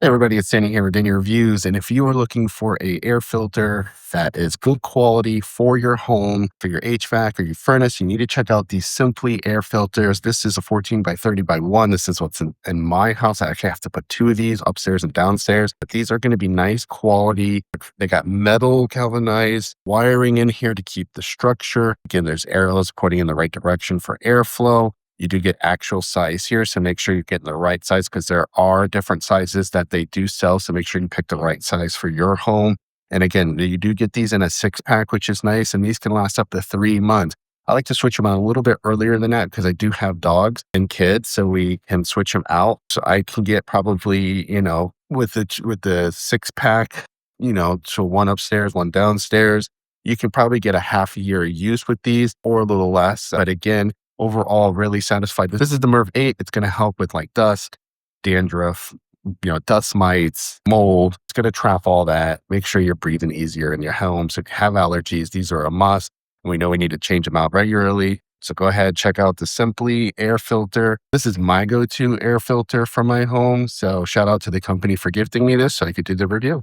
Hey everybody, it's Danny here with Danny Reviews. And if you are looking for a air filter that is good quality for your home, for your HVAC or your furnace, you need to check out these Simply air filters. This is a 14 by 30 by 1. This is what's in my house. I actually have to put two of these upstairs and downstairs, but these are going to be nice quality. They got metal galvanized wiring in here to keep the structure. Again, there's arrows pointing in the right direction for airflow. You do get actual size here, so make sure you're getting the right size because there are different sizes that they do sell. So make sure you pick the right size for your home. And again, you do get these in a 6-pack, which is nice, and these can last up to 3 months. I like to switch them out a little bit earlier than that because I do have dogs and kids, so we can switch them out. So I can get probably, with the 6-pack, so one upstairs, one downstairs. You can probably get a half a year of use with these or a little less. But again, overall really satisfied. This is the Merv 8. It's going to help with like dust, dandruff, dust mites, mold. It's going to trap all that. Make sure you're breathing easier in your home. So if you have allergies, these are a must. And we know we need to change them out regularly. So go ahead, check out the Simply air filter. This is my go-to air filter for my home. So shout out to the company for gifting me this so I could do the review.